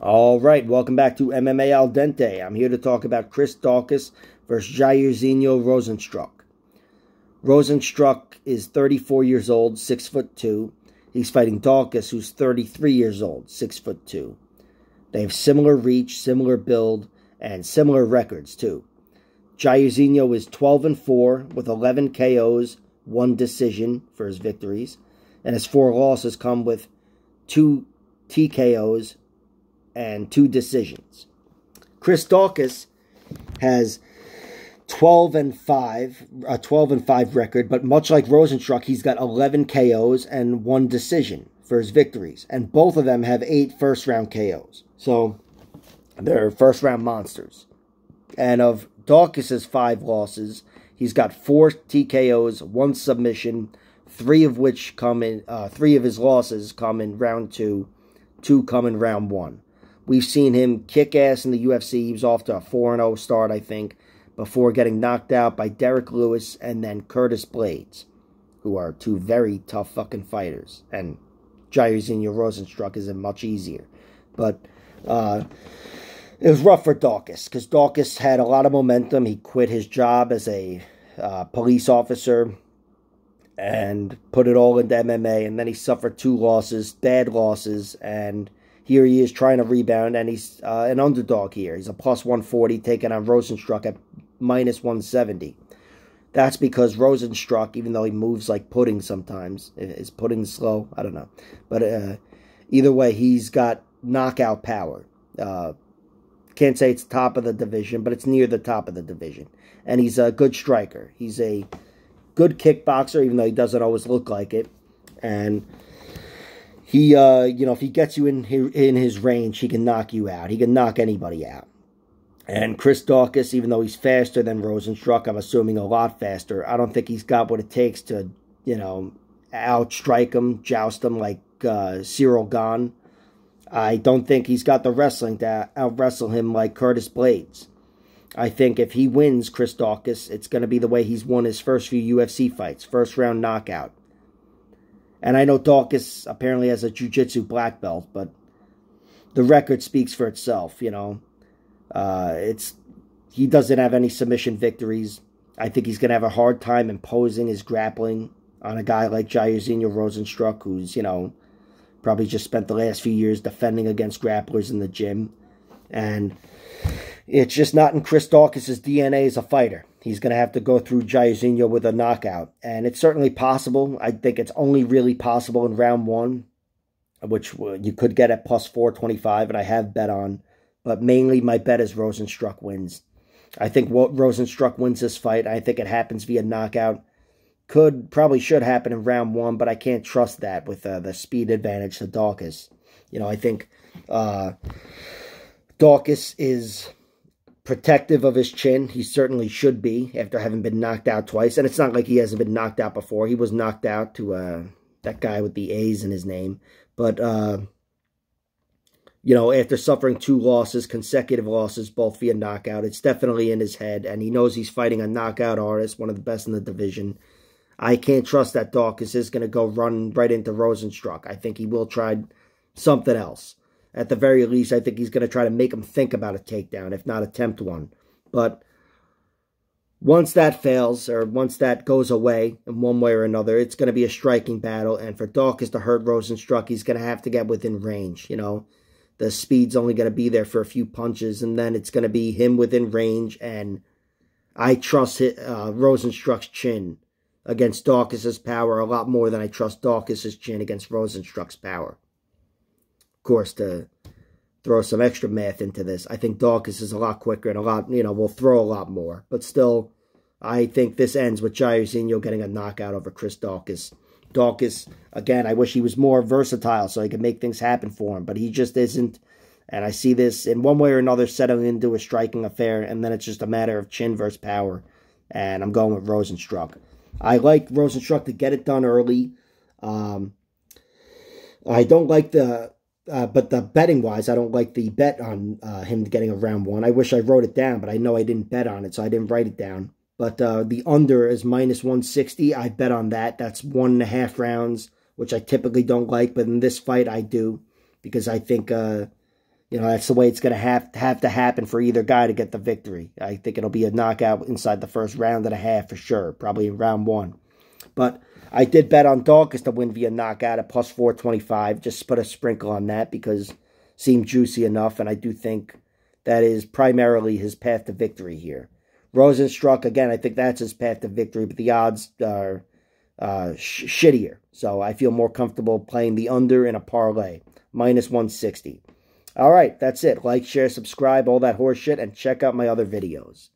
All right, welcome back to MMA Al Dente. I'm here to talk about Chris Daukaus versus Jairzinho Rozenstruik. Rozenstruik is 34 years old, 6'2". He's fighting Daukaus, who's 33 years old, 6'2". They have similar reach, similar build, and similar records too. Jairzinho is 12-4 with 11 KOs, 1 decision for his victories, and his 4 losses come with 2 TKOs and 2 decisions. Chris Daukaus has 12-5, a 12-5 record, but much like Rozenstruik, he's got 11 KOs and 1 decision for his victories, and both of them have 8 first-round KOs. So they're first-round monsters. And of Daukaus' 5 losses, he's got 4 TKOs, 1 submission, 3 of which come in. 3 of his losses come in round 2, 2 come in round 1. We've seen him kick ass in the UFC. He was off to a 4-0 start, I think, before getting knocked out by Derek Lewis and then Curtis Blades, who are 2 very tough fucking fighters. And Jairzinho Rozenstruik isn't much easier. But it was rough for Daukaus, because Daukaus had a lot of momentum. He quit his job as a police officer and put it all into MMA, and then he suffered 2 losses, bad losses, and here he is trying to rebound, and he's an underdog here. He's a plus 140, taking on Rozenstruik at minus 170. That's because Rozenstruik, even though he moves like pudding sometimes, is pudding slow? I don't know. But either way, he's got knockout power. Can't say it's top of the division, but it's near the top of the division. And he's a good striker. He's a good kickboxer, even though he doesn't always look like it. And he, if he gets you in his range, he can knock you out. He can knock anybody out. And Chris Daukaus, even though he's faster than Rozenstruik, I'm assuming a lot faster, I don't think he's got what it takes to, outstrike him, joust him like Cyril Gane. I don't think he's got the wrestling to out-wrestle him like Curtis Blades. I think if he wins Chris Daukaus, it's going to be the way he's won his first few UFC fights, first-round knockout. And I know Daukaus apparently has a jiu-jitsu black belt, but the record speaks for itself, He doesn't have any submission victories. I think he's going to have a hard time imposing his grappling on a guy like Jairzinho Rozenstruik, who's, probably just spent the last few years defending against grapplers in the gym. And it's just not in Chris Daukaus' DNA as a fighter. He's going to have to go through Jairzinho with a knockout. And it's certainly possible. I think it's only really possible in round 1, which you could get at plus 425, and I have bet on. But mainly my bet is Rozenstruik wins. I think Rozenstruik wins this fight. I think it happens via knockout. Probably should happen in round 1, but I can't trust that with the speed advantage to Daukaus. I think Daukaus is protective of his chin. He certainly should be after having been knocked out twice. And it's not like he hasn't been knocked out before. He was knocked out to that guy with the A's in his name. But, after suffering 2 losses, consecutive losses, both via knockout, it's definitely in his head. And he knows he's fighting a knockout artist, one of the best in the division. I can't trust that Daukaus is going to go run right into Rozenstruik. I think he will try something else. At the very least, I think he's going to try to make him think about a takedown, if not attempt one. But once that fails, or once that goes away in one way or another, it's going to be a striking battle. And for Daukaus to hurt Rozenstruik, he's going to have to get within range. The speed's only going to be there for a few punches, and then it's going to be him within range. And I trust Rozenstruik's chin against Daukaus' power a lot more than I trust Daukaus' chin against Rozenstruik's power. Of course, to throw some extra math into this, I think Daukaus is a lot quicker and a lot, will throw a lot more. But still, I think this ends with Jairzinho getting a knockout over Chris Daukaus. Daukaus, again, I wish he was more versatile so he could make things happen for him, but he just isn't. And I see this in one way or another settling into a striking affair, and then it's just a matter of chin versus power. And I'm going with Rozenstruik. I like Rozenstruik to get it done early. I don't like but the betting-wise, I don't like the bet on him getting a round 1. I wish I wrote it down, but I know I didn't bet on it, so I didn't write it down. But the under is minus 160. I bet on that. That's 1.5 rounds, which I typically don't like, but in this fight I do, because I think You know, that's the way it's going to have to happen for either guy to get the victory. I think it'll be a knockout inside the first round and a half for sure, probably in round 1. But I did bet on Daukaus to win via knockout at plus 425. Just put a sprinkle on that because it seemed juicy enough, and I do think that is primarily his path to victory here. Rozenstruik, again, I think that's his path to victory, but the odds are shittier. So I feel more comfortable playing the under in a parlay, minus 160. All right, that's it. Like, share, subscribe, all that horse shit, and check out my other videos.